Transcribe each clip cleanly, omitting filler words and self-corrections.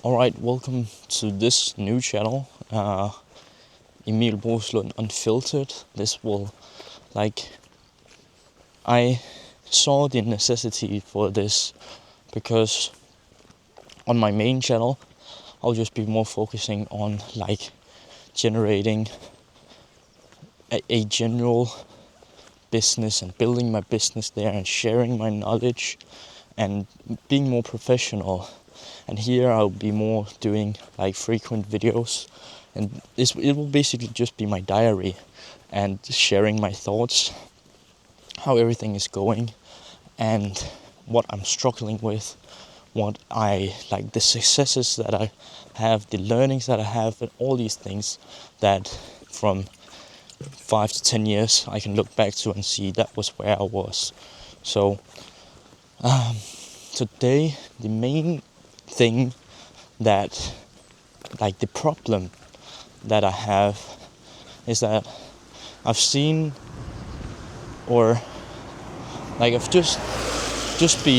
Alright, welcome to this new channel, Emil Boslund Unfiltered. I saw the necessity for this because on my main channel, I'll just be more focusing on generating a general business and building my business there and sharing my knowledge and being more professional. And here I'll be more doing frequent videos, and it will basically just be my diary and sharing my thoughts, how everything is going, and what I'm struggling with, what I like, the successes that I have, the learnings that I have, and all these things that from 5 to 10 years I can look back to and see that was where I was. So today the main thing that the problem that I have is that I've seen, or I've just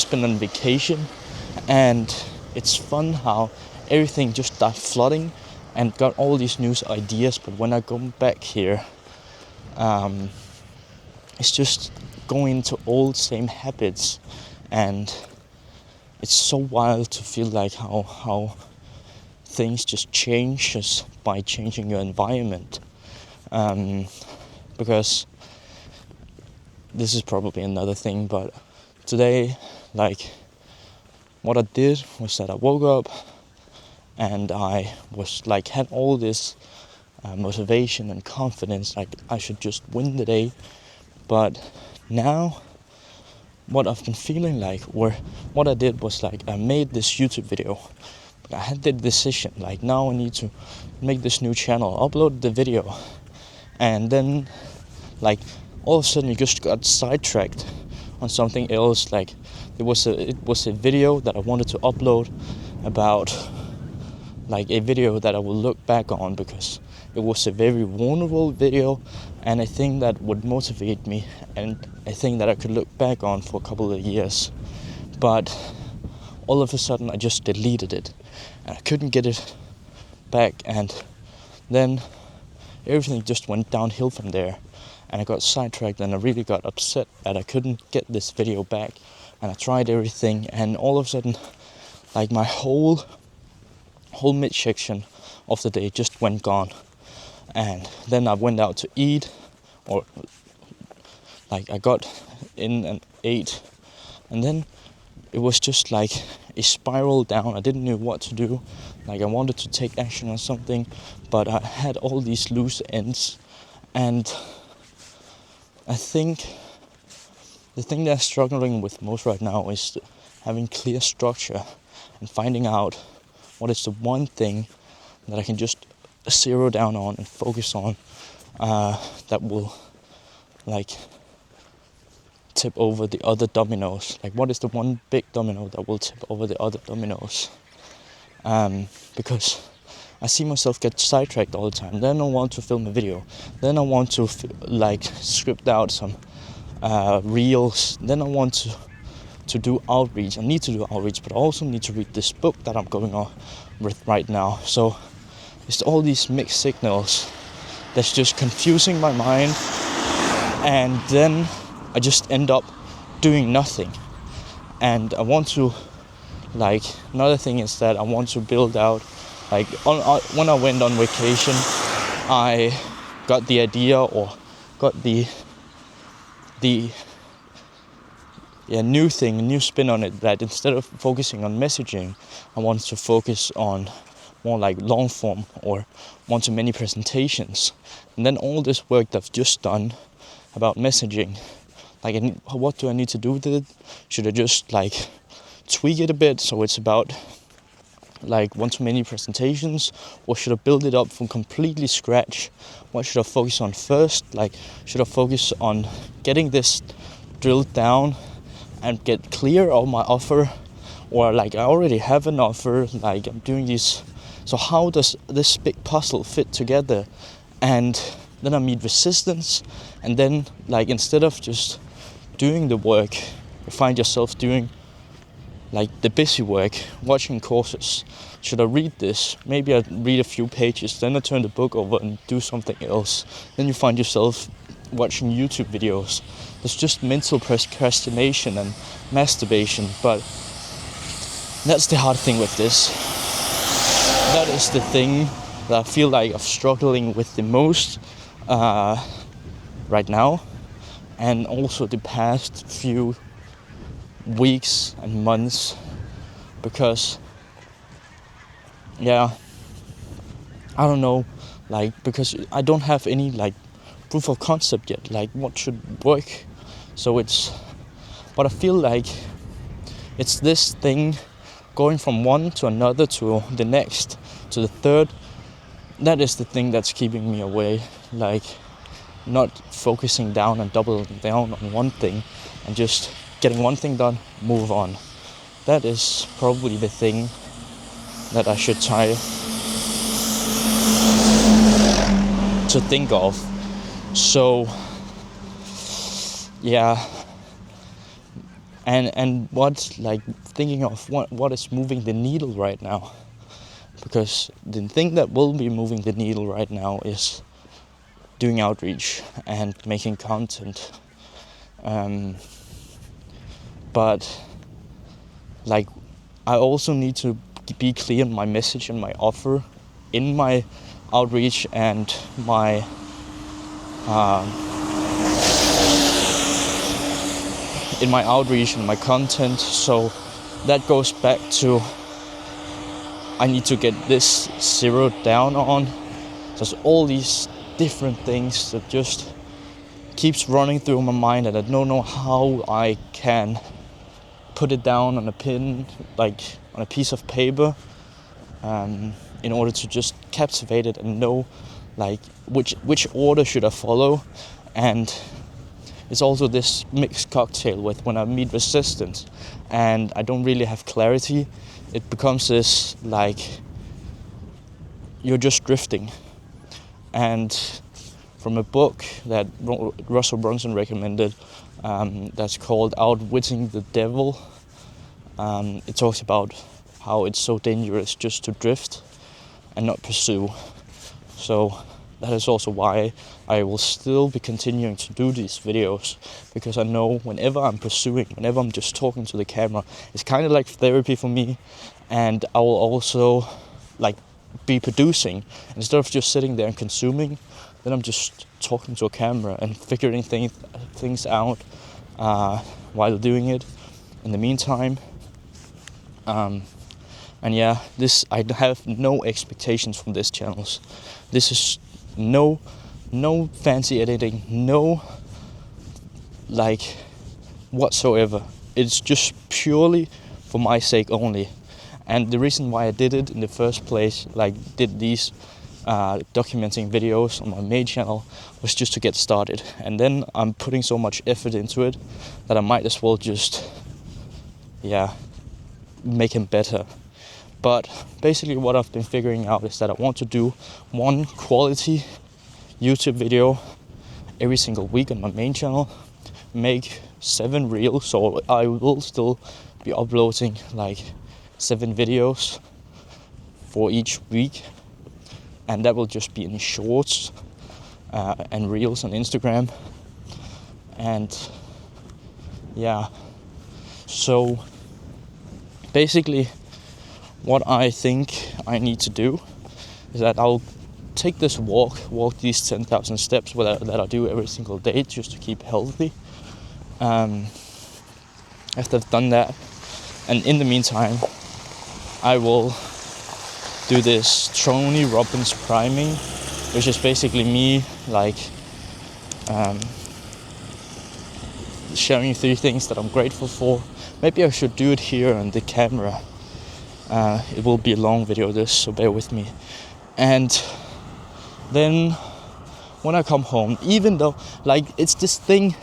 been on vacation, and it's fun how everything just started flooding and got all these new ideas. But when I go back here, it's just going into old same habits, and it's so wild to feel like how things just change just by changing your environment. Because this is probably another thing, but today, what I did was that I woke up and I was had all this motivation and confidence, I should just win the day. But now what I've been feeling or what I did was I made this YouTube video. I had the decision, now I need to make this new channel, upload the video, and then all of a sudden you just got sidetracked on something else. It was a video that I wanted to upload about a video that I will look back on, because it was a very vulnerable video and a thing that would motivate me and a thing that I could look back on for a couple of years. But all of a sudden I just deleted it and I couldn't get it back, and then everything just went downhill from there, and I got sidetracked and I really got upset that I couldn't get this video back. And I tried everything, and all of a sudden my whole midsection of the day just went gone. And then I went out to eat, or I got in and ate, and then it was just a spiral down. I didn't know what to do. I wanted to take action on something, but I had all these loose ends. And I think the thing that I'm struggling with most right now is having clear structure and finding out what is the one thing that I can just zero down on and focus on, that will tip over the other dominoes. What is the one big domino that will tip over the other dominoes? Because I see myself get sidetracked all the time. Then I want to film a video. Then I want to script out some reels. Then I want to do outreach. I need to do outreach, but I also need to read this book that I'm going on with right now. So it's all these mixed signals that's just confusing my mind, and then I just end up doing nothing. And I want to another thing is that I want to build out when I went on vacation, I got the idea, or got the new spin on it, that instead of focusing on messaging, I want to focus on more long form or one-to-many presentations. And then all this work that I've just done about messaging, what do I need to do with it? Should I just tweak it a bit so it's about one-to-many presentations, or should I build it up from completely scratch? What should I focus on first? Should I focus on getting this drilled down and get clear on my offer, or I already have an offer, I'm doing these. So how does this big puzzle fit together? And then I meet resistance, and then instead of just doing the work, you find yourself doing like the busy work, watching courses. Should I read this? Maybe I read a few pages, then I turn the book over and do something else. Then you find yourself watching YouTube videos. There's just mental procrastination and masturbation, but that's the hard thing with this. That is the thing that I feel like I'm struggling with the most right now, and also the past few weeks and months, because I don't know, like, because I don't have any like proof of concept yet, like what should work. But I feel like it's this thing going from one to another to the next to the third. That is the thing that's keeping me away, like not focusing down and doubling down on one thing and just getting one thing done, move on. That is probably the thing that I should try to think of. So and what, like, thinking of what is moving the needle right now, because the thing that will be moving the needle right now is doing outreach and making content. But like, I also need to be clear in my message and my offer in my outreach and my and my content. So that goes back to, I need to get this zeroed down on. There's all these different things that just keeps running through my mind, and I don't know how I can put it down on a pin, like on a piece of paper, in order to just captivate it and know like which order should I follow. And it's also this mixed cocktail with when I meet resistance and I don't really have clarity. It becomes this like you're just drifting. And from a book that Russell Brunson recommended, that's called Outwitting the Devil, it talks about how it's so dangerous just to drift and not pursue. So that is also why I will still be continuing to do these videos, because I know whenever I'm pursuing, whenever I'm just talking to the camera, it's kind of like therapy for me. And I will also like be producing instead of just sitting there and consuming. Then I'm just talking to a camera and figuring things out while doing it in the meantime. And yeah, this, I have no expectations from this channel. This is no fancy editing, no like whatsoever. It's just purely for my sake only. And the reason why I did it in the first place, like did these documenting videos on my main channel, was just to get started. And then I'm putting so much effort into it that I might as well just make him better. But basically what I've been figuring out is that I want to do one quality YouTube video every single week on my main channel, make 7 reels, so I will still be uploading like 7 videos for each week, and that will just be in shorts and reels on Instagram. And so basically what I think I need to do is that I'll take this walk these 10,000 steps that I do every single day just to keep healthy. After I've done that, and in the meantime, I will do this Tony Robbins priming, which is basically me like sharing 3 things that I'm grateful for. Maybe I should do it here on the camera. It will be a long video, this, so bear with me. And then when I come home, even though like it's this thing,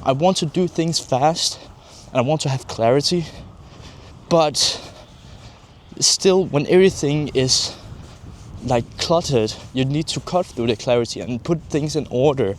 I want to do things fast and I want to have clarity, but still when everything is like cluttered, you need to cut through the clarity and put things in order,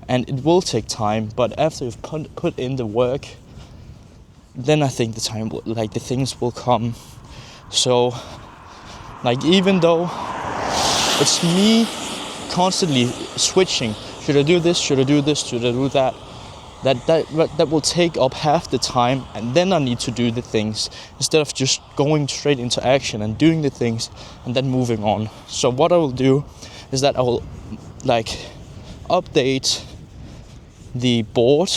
and it will take time. But after you've put in the work, then I think the things will come. So like, even though it's me constantly switching, should I do this, should I do this, should I do that, that will take up half the time, and then I need to do the things instead of just going straight into action and doing the things and then moving on. So what I will do is that I will like update the board.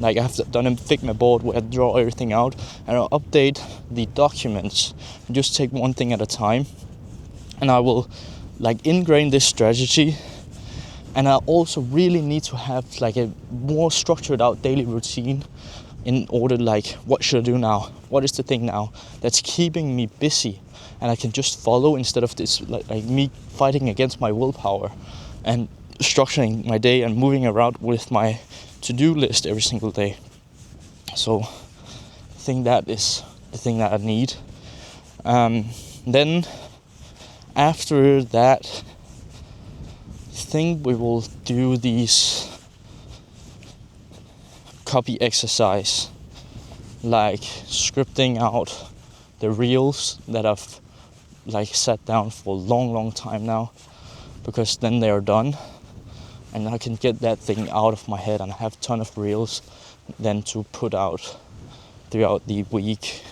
Like, I have done a Figma board where I draw everything out, and I'll update the documents and just take one thing at a time. And I will like ingrain this strategy. And I also really need to have like a more structured out daily routine in order, like, what should I do now? What is the thing now that's keeping me busy? And I can just follow instead of this like me fighting against my willpower and structuring my day and moving around with my to-do list every single day. So I think that is the thing that I need. Then after that, I think we will do these copy exercise, like scripting out the reels that I've like sat down for a long time now, because then they are done and I can get that thing out of my head, and I have a ton of reels then to put out throughout the week.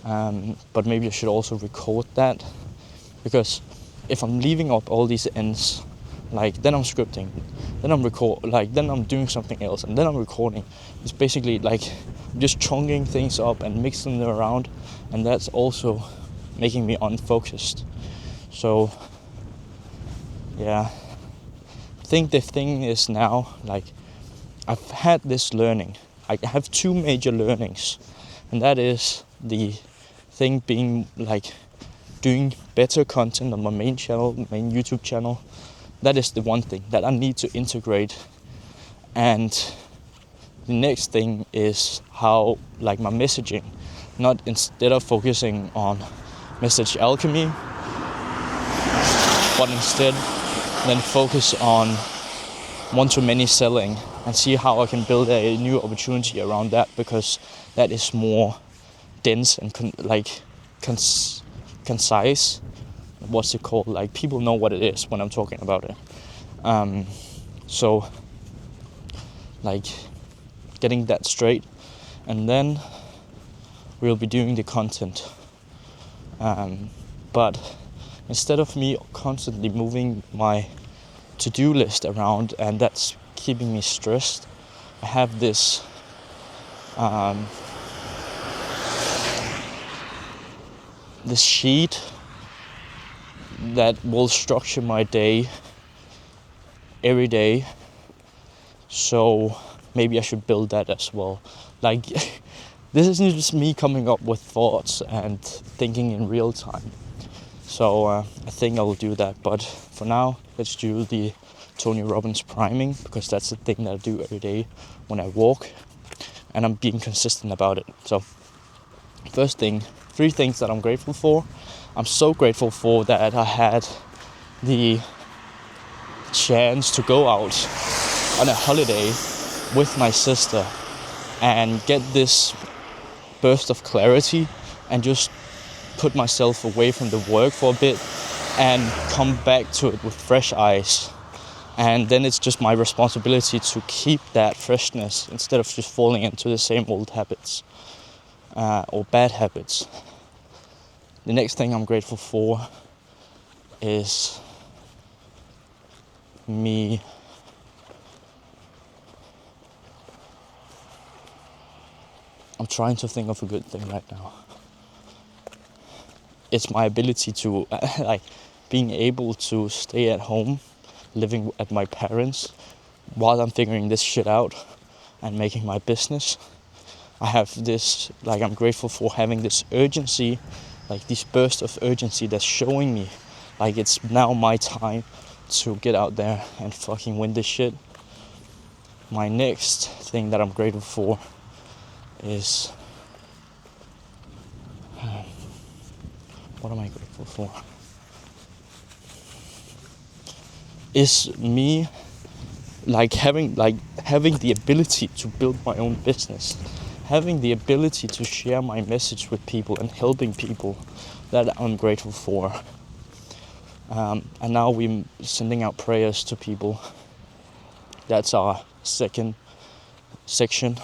But maybe I should also record that, because if I'm leaving up all these ends, like, then I'm scripting, then then I'm doing something else, and then I'm recording. It's basically like just chunking things up and mixing them around, and that's also making me unfocused. So yeah, I think the thing is now, like, I've had this learning. I have two major learnings, and that is the thing being like doing better content on my main YouTube channel. That is the one thing that I need to integrate. And the next thing is how, like, my messaging, not instead of focusing on message alchemy, but instead then focus on one-to-many selling and see how I can build a new opportunity around that, because that is more dense and concise. What's it called? Like, people know what it is when I'm talking about it. So like getting that straight, and then we'll be doing the content. But instead of me constantly moving my to-do list around, and that's keeping me stressed, I have this this sheet that will structure my day every day. So maybe I should build that as well. Like, this isn't just me coming up with thoughts and thinking in real time. So I think I will do that. But for now, let's do the Tony Robbins priming, because that's the thing that I do every day when I walk, and I'm being consistent about it. So first thing, 3 things that I'm grateful for. I'm so grateful for that I had the chance to go out on a holiday with my sister and get this burst of clarity and just put myself away from the work for a bit and come back to it with fresh eyes. And then it's just my responsibility to keep that freshness instead of just falling into the same old habits or bad habits. The next thing I'm grateful for is me I'm trying to think of a good thing right now. It's my ability to being able to stay at home, living at my parents while I'm figuring this shit out and making my business. I have this, I'm grateful for having this urgency, this burst of urgency that's showing me it's now my time to get out there and fucking win this shit. My next thing that I'm grateful for is what am I grateful for? Is me having the ability to build my own business, having the ability to share my message with people and helping people, that I'm grateful for. And now we're sending out prayers to people. That's our second section.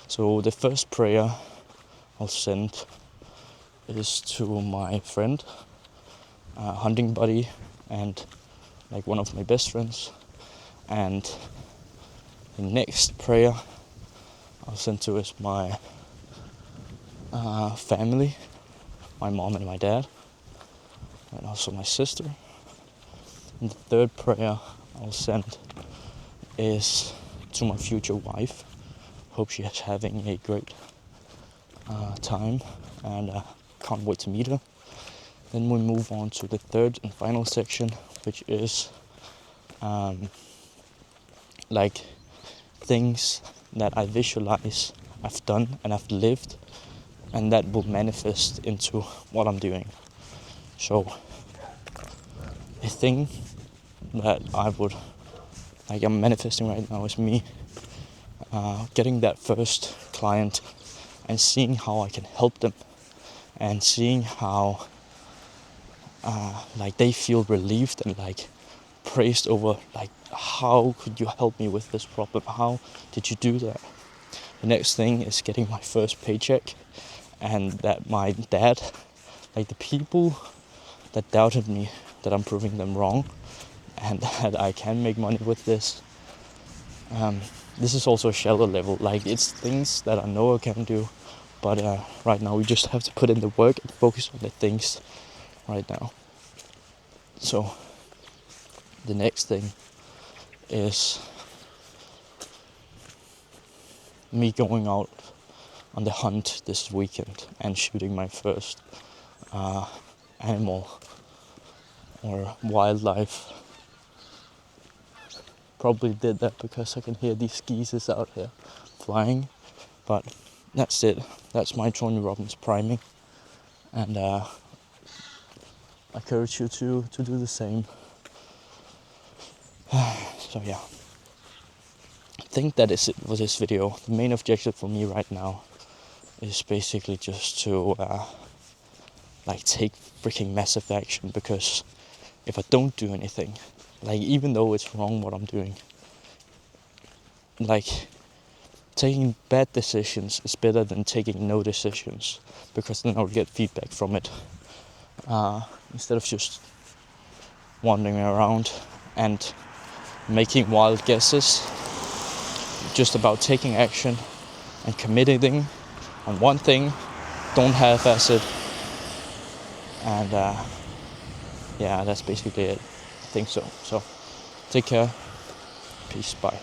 So the first prayer I'll send is to my friend, hunting buddy, and like one of my best friends. And the next prayer I'll send to is my family, my mom and my dad, and also my sister. And the third prayer I'll send is to my future wife. Hope she is having a great time, and can't wait to meet her. Then we move on to the third and final section, which is like things that I visualize I've done and I've lived, and that will manifest into what I'm doing. So a thing that I'm manifesting right now is me getting that first client and seeing how I can help them, and seeing how like they feel relieved and like praised over, like, how could you help me with this problem? How did you do that? The next thing is getting my first paycheck, and that my dad, like the people that doubted me, that I'm proving them wrong, and that I can make money with this. This is also a shallow level, like it's things that I know I can do, but right now we just have to put in the work and focus on the things right now. So the next thing is me going out on the hunt this weekend and shooting my first animal or wildlife. Probably did that because I can hear these geese out here flying, but that's it. That's my Tony Robbins priming, and I encourage you to do the same. So yeah, I think that is it for this video. The main objective for me right now is basically just to like take freaking massive action, because if I don't do anything, like even though it's wrong what I'm doing, like taking bad decisions is better than taking no decisions, because then I'll get feedback from it, instead of just wandering around and making wild guesses. Just about taking action and committing on one thing. Don't half-ass it. And yeah, that's basically it. I think so. So take care. Peace. Bye.